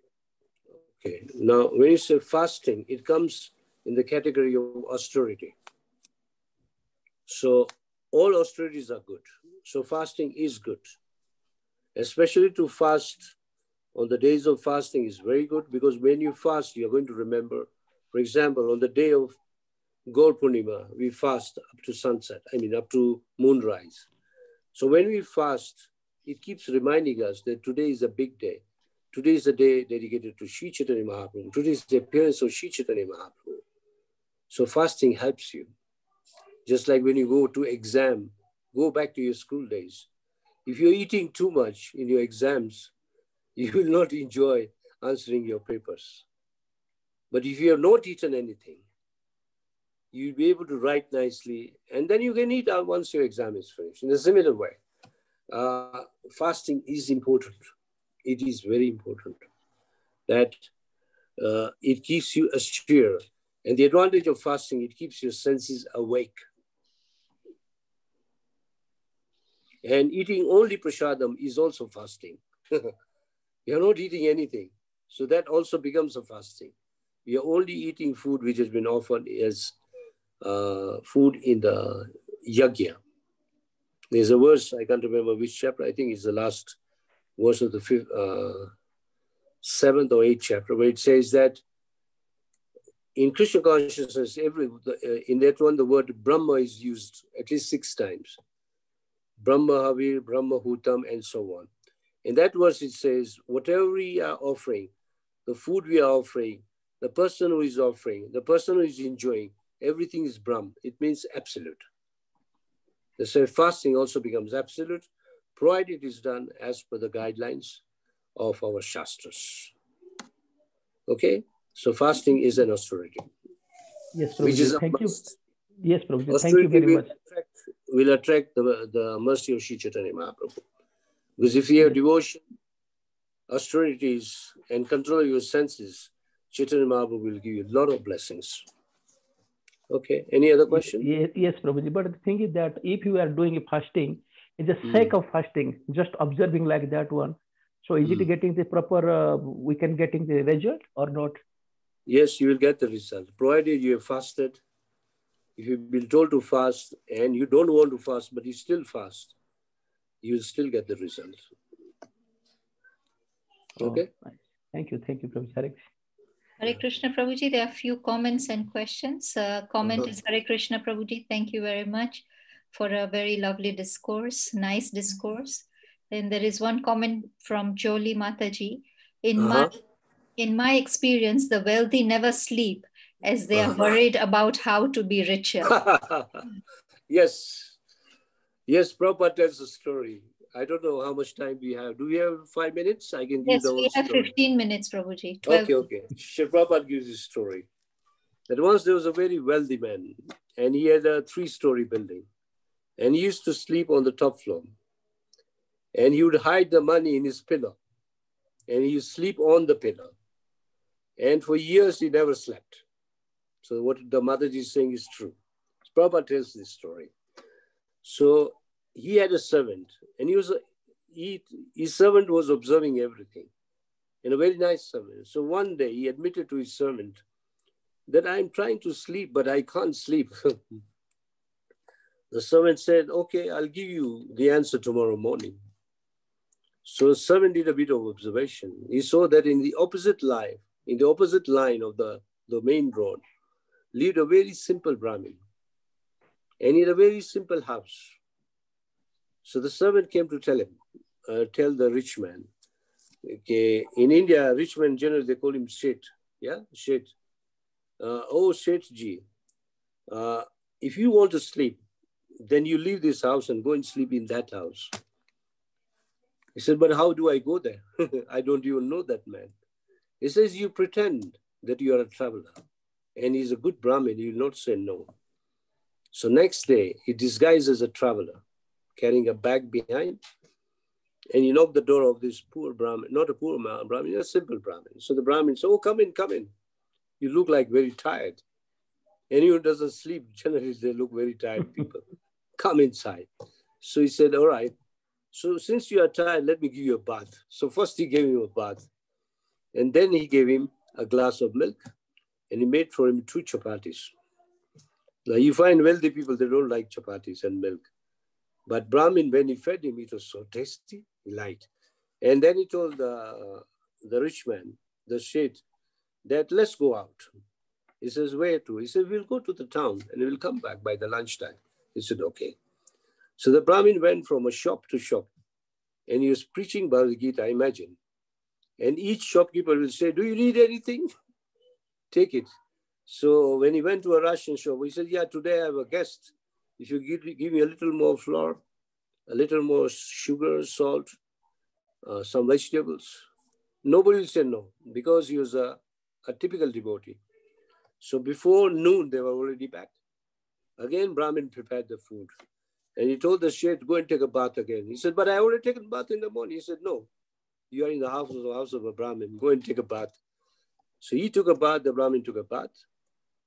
Okay, now when you say fasting, it comes in the category of austerity. So all austerities are good. So fasting is good. Especially to fast on the days of fasting is very good, because when you fast, you're going to remember. For example, on the day of Gaur Purnima, we fast up to sunset, up to moonrise. So when we fast, it keeps reminding us that today is a big day. Today is a day dedicated to Sri Chaitanya Mahaprabhu. Today is the appearance of Sri Chaitanya Mahaprabhu. So fasting helps you. Just like when you go to exam, go back to your school days. If you're eating too much in your exams, you will not enjoy answering your papers. But if you have not eaten anything, you'll be able to write nicely, and then you can eat once your exam is finished. In a similar way, fasting is important. It is very important that it keeps you astir. And the advantage of fasting, it keeps your senses awake. And eating only prasadam is also fasting. You're not eating anything. So that also becomes a fasting. You're only eating food which has been offered as food in the yajna. There's a verse, I can't remember which chapter, I think it's the last verse of the 7th or 8th chapter, where it says that in Krishna consciousness, in that one, the word Brahma is used at least 6 times. Brahma Havir, Brahma Hutam, and so on. In that verse, it says, whatever we are offering, the food we are offering, the person who is offering, the person who is enjoying, everything is Brahm. It means absolute. So fasting also becomes absolute, provided it is done as per the guidelines of our Shastras. Okay? So fasting is an austerity. Yes, Prabhuji. Thank you. Yes, Prabhuji. Thank you very much. Will attract the mercy of Sri Chaitanya Mahaprabhu. Because if you have devotion, austerities, and control your senses, Chaitanya Mahaprabhu will give you a lot of blessings. Okay, any other question? Yes, Prabhuji. But the thing is that if you are doing a fasting, in the sake of fasting, just observing like that one, so is it getting the proper, we can getting the result or not? Yes, you will get the result, provided you have fasted. If you've been told to fast and you don't want to fast, but you still fast, you will still get the result. Okay? Oh, thank you, Prabhuji. Hare Krishna Prabhuji, there are a few comments and questions. Comment is Hare Krishna Prabhuji, thank you very much for a very lovely discourse, nice discourse. Then there is one comment from Jolie Mataji. In my experience, the wealthy never sleep as they are worried about how to be richer. Yes. Yes, Prabhupada tells a story. I don't know how much time we have. Do we have 5 minutes? I can give the whole story. Yes, we have 15 minutes, Prabhuji. 12. Okay. Sri Prabhupada gives his story. That once there was a very wealthy man, and he had a 3-story building. And he used to sleep on the top floor. And he would hide the money in his pillow. And he would sleep on the pillow. And for years, he never slept. So what the Mataji is saying is true. Prabhupada tells this story. So he had a servant, and his servant was observing everything, and a very nice servant. So one day he admitted to his servant that I'm trying to sleep, but I can't sleep. The servant said, okay, I'll give you the answer tomorrow morning. So the servant did a bit of observation. He saw that in the opposite line of the main road, lived a very simple Brahmin, and he had a very simple house. So the servant came to tell the rich man. Okay, in India, rich men generally, they call him Shet. Yeah, Shet. Oh, Shetji, if you want to sleep, then you leave this house and go and sleep in that house. He said, but how do I go there? I don't even know that man. He says, you pretend that you are a traveler. And he's a good Brahmin, he will not say no. So next day, he disguised as a traveler, carrying a bag behind. And he knocked the door of this poor Brahmin, not a poor Brahmin, a simple Brahmin. So the Brahmin said, oh, come in, come in. You look like very tired. Anyone who doesn't sleep, generally they look very tired people. Come inside. So he said, all right. So since you are tired, let me give you a bath. So first he gave him a bath. And then he gave him a glass of milk. And he made for him 2 chapatis. Now you find wealthy people, they don't like chapatis and milk. But Brahmin, when he fed him, it was so tasty, he liked. And then he told the rich man, the Sheth, that let's go out. He says, where to? He said, we'll go to the town and we'll come back by the lunchtime. He said, okay. So the Brahmin went from a shop to shop and he was preaching Bhagavad Gita, I imagine. And each shopkeeper will say, do you need anything? Take it. So when he went to a Russian shop, he said, yeah, today I have a guest. If you give me a little more flour, a little more sugar, salt, some vegetables, nobody will say no, because he was a typical devotee. So before noon, they were already back. Again, Brahmin prepared the food. And he told the Sheth, go and take a bath again. He said, but I already taken a bath in the morning. He said, no, you are in the house of a Brahmin. Go and take a bath. So he took a bath, the Brahmin took a bath.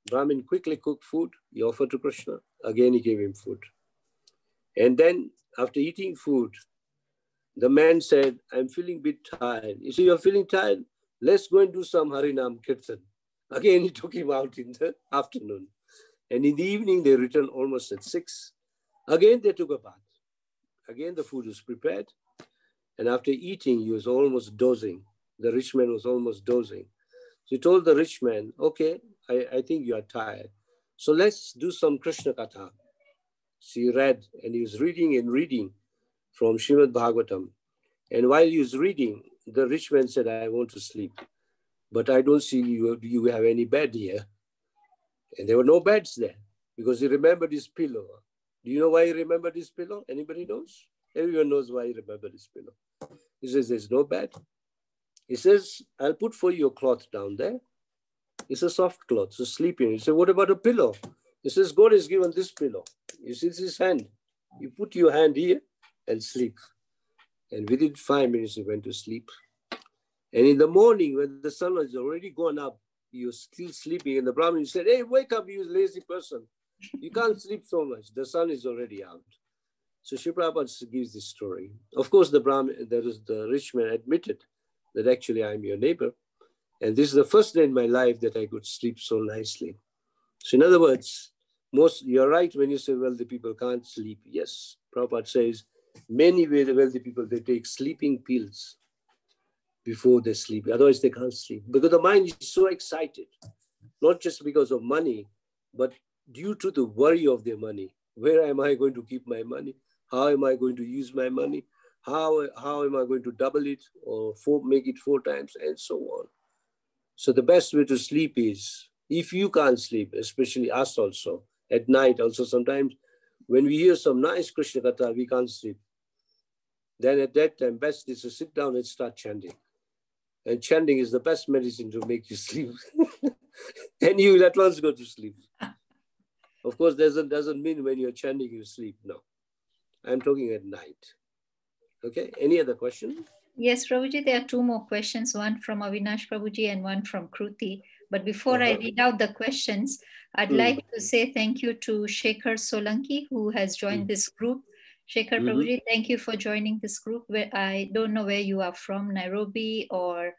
Brahmin quickly cooked food. He offered to Krishna. Again, he gave him food. And then after eating food, the man said, I'm feeling a bit tired. He said, you're feeling tired? Let's go and do some Harinam Kirtan. Again, he took him out in the afternoon. And in the evening, they returned almost at 6. Again, they took a bath. Again, the food was prepared. And after eating, he was almost dozing. The rich man was almost dozing. So he told the rich man, okay, I think you are tired. So let's do some Krishna Katha. So he read, and he was reading and reading from Srimad Bhagavatam. And while he was reading, the rich man said, I want to sleep. But I don't see you have any bed here. And there were no beds there because he remembered his pillow. Do you know why he remembered his pillow? Anybody knows? Everyone knows why he remembered his pillow. He says, there's no bed. He says, I'll put for you a cloth down there. It's a soft cloth, so sleep in. He said, what about a pillow? He says, God has given this pillow. You see, it's his hand. You put your hand here and sleep. And within 5 minutes, he went to sleep. And in the morning, when the sun was already gone up, he was still sleeping. And the Brahmin said, hey, wake up, you lazy person. You can't sleep so much. The sun is already out. So Srila Prabhupada gives this story. Of course, the rich man admitted that actually I'm your neighbor. And this is the first day in my life that I could sleep so nicely. So in other words, you're right when you say wealthy people can't sleep. Yes, Prabhupada says many wealthy people, they take sleeping pills before they sleep. Otherwise, they can't sleep because the mind is so excited, not just because of money, but due to the worry of their money. Where am I going to keep my money? How am I going to use my money? How am I going to double it or make it 4 times and so on? So the best way to sleep is, if you can't sleep, especially us also, at night also sometimes, when we hear some nice Krishna Katha, we can't sleep. Then at that time, best is to sit down and start chanting. And chanting is the best medicine to make you sleep. And you will at once go to sleep. Of course, doesn't mean when you're chanting, you sleep. No, I'm talking at night. Okay, any other question? Yes, Prabhuji, there are 2 more questions, one from Avinash Prabhuji and one from Kruti. But before I read out the questions, I'd like to say thank you to Shekhar Solanki, who has joined this group. Shekhar Prabhuji, thank you for joining this group. I don't know where you are from, Nairobi, or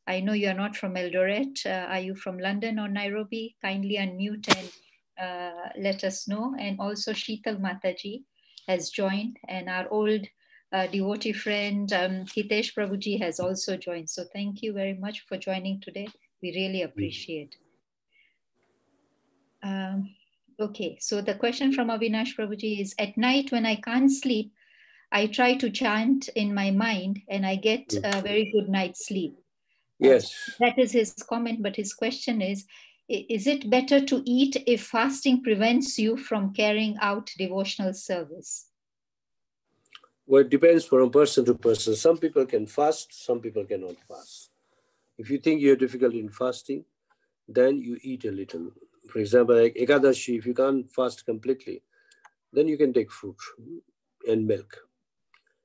I know you are not from Eldoret. Are you from London or Nairobi? Kindly unmute and let us know. And also Sheetal Mataji has joined, and our old devotee friend Hitesh Prabhuji has also joined. So thank you very much for joining today. We really appreciate. Okay, so the question from Avinash Prabhuji is, at night when I can't sleep, I try to chant in my mind and I get a very good night's sleep. Yes. That is his comment, but his question is it better to eat if fasting prevents you from carrying out devotional service? Well, it depends from person to person. Some people can fast, some people cannot fast. If you think you're difficult in fasting, then you eat a little. For example, like Ekadashi, if you can't fast completely, then you can take fruit and milk.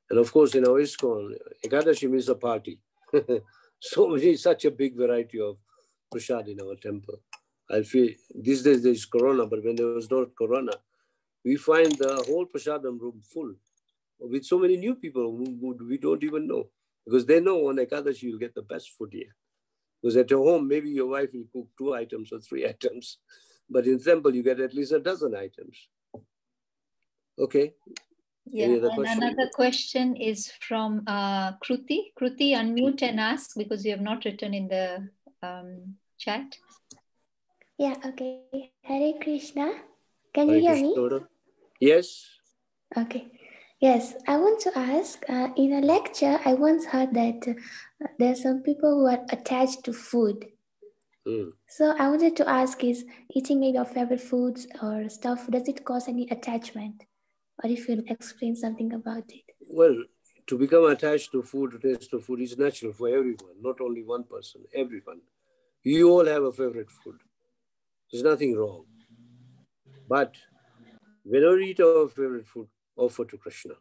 And of course, in our ISKCON, Ekadashi means a party. So such a big variety of prasad in our temple. I feel these days there is corona, but when there was not corona, we find the whole prasadam room full with so many new people who we don't even know. Because they know on Ekadashi you'll get the best food here. Because at your home, maybe your wife will cook 2 items or 3 items. But in temple, you get at least a dozen items. Okay. Yeah, and another question is from Kruti. Kruti, unmute and ask because you have not written in the chat. Yeah, okay. Hare Krishna. Can you hear me? Yes. Okay. Yes, I want to ask, in a lecture, I once heard that there are some people who are attached to food. So I wanted to ask, is eating your favorite foods or stuff, does it cause any attachment? Or if you explain something about it. Well, to become attached to food, to taste of food is natural for everyone, not only one person, everyone. You all have a favorite food. There's nothing wrong. But whenever we eat our favorite food, offer to Krishna.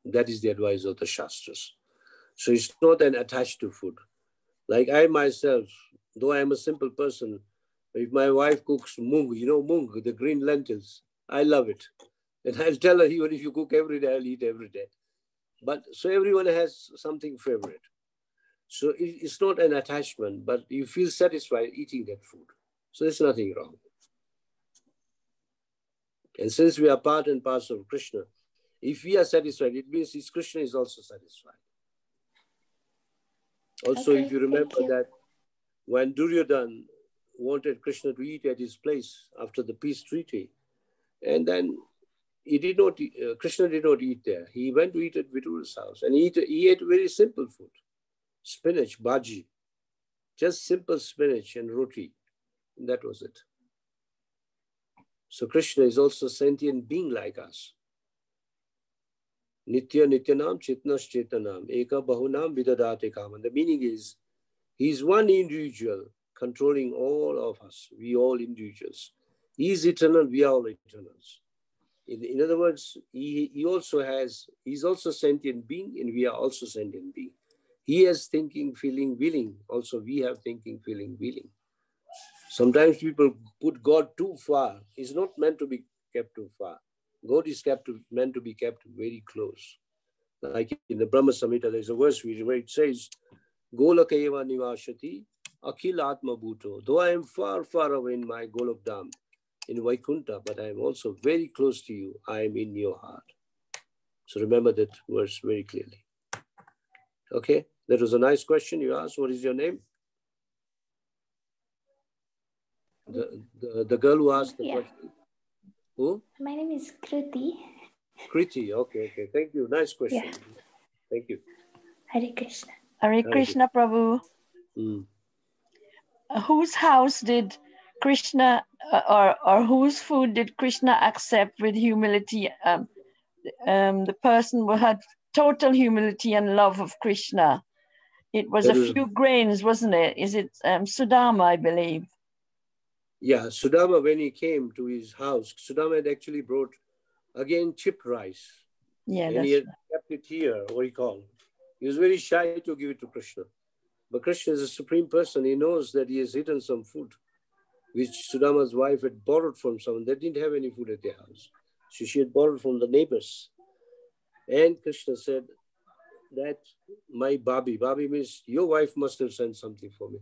That is the advice of the Shastras. So it's not an attached to food. Like I myself, though I am a simple person, if my wife cooks mung, you know mung, the green lentils, I love it. And I'll tell her, even if you cook every day, I'll eat every day. But so everyone has something favorite. So it's not an attachment, but you feel satisfied eating that food. So there's nothing wrong. And since we are part and parcel of Krishna, if we are satisfied, it means Krishna is also satisfied. Also, okay, if you remember that when Duryodhana wanted Krishna to eat at his place after the peace treaty, and then he did not, Krishna did not eat there. He went to eat at Vidura's house, and he ate very simple food. Spinach, bhaji, just simple spinach and roti. And that was it. So Krishna is also a sentient being like us. Nitya Nityanam Chitnas Chetanam Eka Bahunam Vidadate Kam. And the meaning is, he's one individual controlling all of us. We all individuals. He is eternal, we are all eternals. In other words, he's also sentient being, and we are also sentient being. He has thinking, feeling, willing. Also, we have thinking, feeling, willing. Sometimes people put God too far. He's not meant to be kept too far. God is meant to be kept very close. Like in the Brahma Samhita, there's a verse where it says, Golakayeva nivashati akhil atma bhuto. Though I am far, far away in my Golok Dham, in Vaikuntha, but I am also very close to you. I am in your heart. So remember that verse very clearly. Okay, that was a nice question you asked. What is your name? The girl who asked the question. Who? My name is Kruti. Kriti, okay. Thank you. Nice question. Yeah. Thank you. Hare Krishna. Hare Krishna, Prabhu. Whose house did Krishna, or whose food did Krishna accept with humility? The person who had total humility and love of Krishna. It was a few grains, wasn't it? Is it Sudama, I believe? Yeah, Sudama, when he came to his house, Sudama had actually brought, again, chipped rice. Yeah, and he had kept it here, what do you call it? He was very shy to give it to Krishna. But Krishna is a supreme person. He knows that he has eaten some food, which Sudama's wife had borrowed from someone. They didn't have any food at their house. So she had borrowed from the neighbors. And Krishna said that my Babi means your wife must have sent something for me.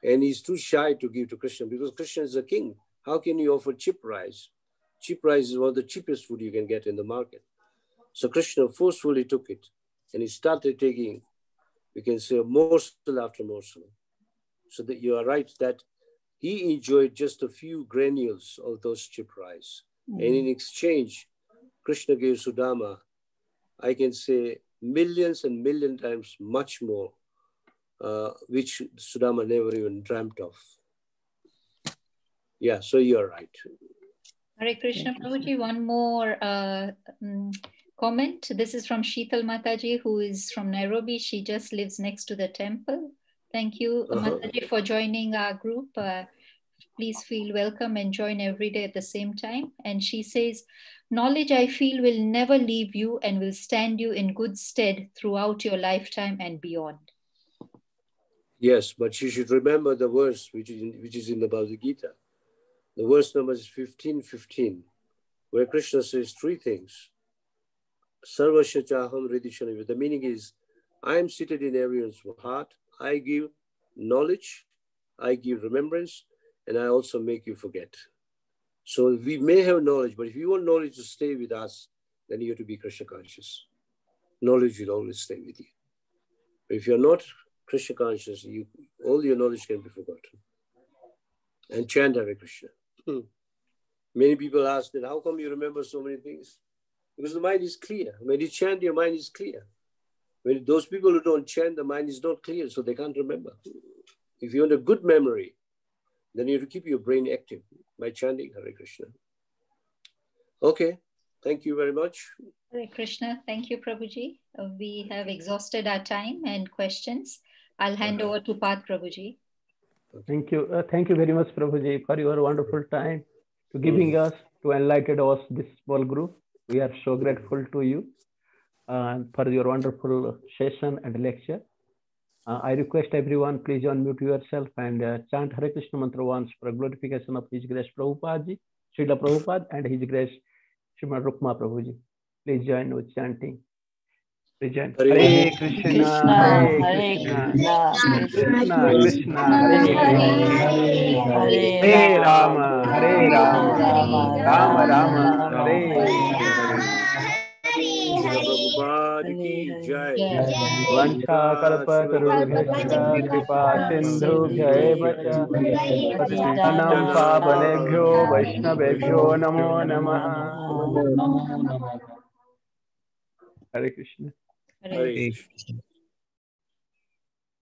And he's too shy to give to Krishna because Krishna is a king. How can you offer cheap rice? Cheap rice is one of the cheapest food you can get in the market. So Krishna forcefully took it and he started taking, we can say, morsel after morsel. So that you are right that he enjoyed just a few granules of those cheap rice. And in exchange, Krishna gave Sudama, I can say, millions and million times much more, which Sudama never even dreamt of. Yeah, so you're right. Hare Krishna, Prabhuji, one more comment. This is from Sheetal Mataji, who is from Nairobi. She just lives next to the temple. Thank you, Mataji, for joining our group. Please feel welcome and join every day at the same time. And she says, knowledge I feel will never leave you and will stand you in good stead throughout your lifetime and beyond. Yes, but she should remember the verse which is in the Bhagavad Gita. The verse number is 15:15, where Krishna says three things. Sarvasya chaham hridishaniva. The meaning is, I am seated in everyone's heart. I give knowledge, I give remembrance, and I also make you forget. So we may have knowledge, but if you want knowledge to stay with us, then you have to be Krishna conscious. Knowledge will always stay with you. But if you're not Krishna conscious, all your knowledge can be forgotten. And chant Hare Krishna. Many people ask that, how come you remember so many things? Because the mind is clear. When you chant, your mind is clear. When those people who don't chant, the mind is not clear, so they can't remember. If you want a good memory, then you have to keep your brain active by chanting Hare Krishna. Okay, thank you very much. Hare Krishna. Thank you, Prabhuji. We have exhausted our time and questions. I'll hand over to Path Prabhuji. Thank you. Thank you very much, Prabhuji, for your wonderful time to giving us, to enlighten us, this small group. We are so grateful to you for your wonderful session and lecture. I request everyone, please unmute yourself and chant Hare Krishna mantra once for glorification of His Grace Prabhupada Ji, Srila Prabhupada, and His Grace Srimad Rukma Prabhuji. Please join with chanting. Please join. Hare Krishna, Hare Krishna, Krishna Krishna, Hare Hare, Hare Rama, Hare Rama, Rama Rama, Hare Hare. Vancha kalpa tarubhyascha kripa sindhubhya eva cha patitanam pavanebhyo vaishnavebhyo namo namaha. Hare Krishna. Hare Krishna.